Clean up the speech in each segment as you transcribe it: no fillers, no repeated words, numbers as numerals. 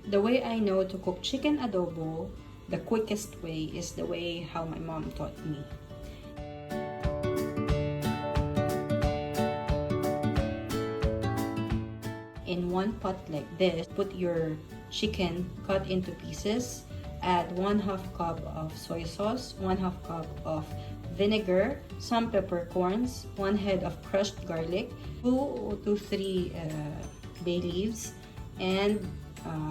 The way I know to cook chicken adobo, the quickest way is the way how my mom taught me. In one pot like this, put your chicken cut into pieces, add 1/2 cup of soy sauce, 1/2 cup of vinegar, some peppercorns, 1 head of crushed garlic, 2 to 3 bay leaves, and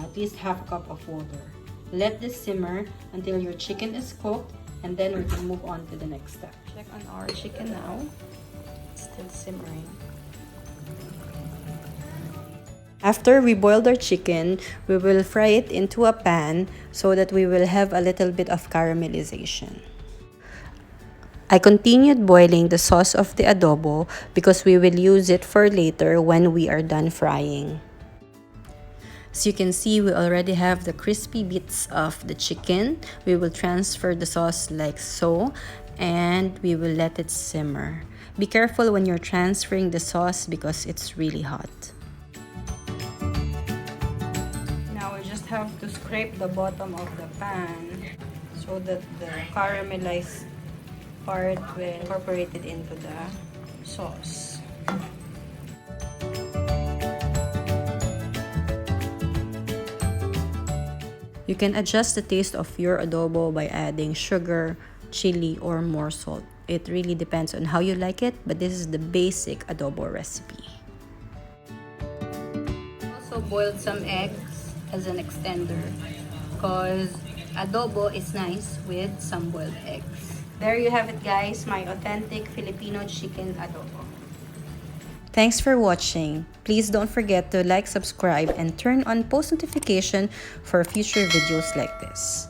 at least 1/2 cup of water. Let this simmer until your chicken is cooked, and then we can move on to the next step. Check on our chicken now. It's still simmering. After we boiled our chicken, we will fry it into a pan so that we will have a little bit of caramelization. I continued boiling the sauce of the adobo because we will use it for later when we are done frying. As you can see, we already have the crispy bits of the chicken. We will transfer the sauce like so, and we will let it simmer. Be careful when you're transferring the sauce because it's really hot. Now we just have to scrape the bottom of the pan so that the caramelized part will incorporate it into the sauce. You can adjust the taste of your adobo by adding sugar, chili, or more salt. It really depends on how you like it, but this is the basic adobo recipe. Also boiled some eggs as an extender because adobo is nice with some boiled eggs. There you have it, guys, my authentic Filipino chicken adobo. Thanks for watching. Please don't forget to like, subscribe, and turn on post notification for future videos like this.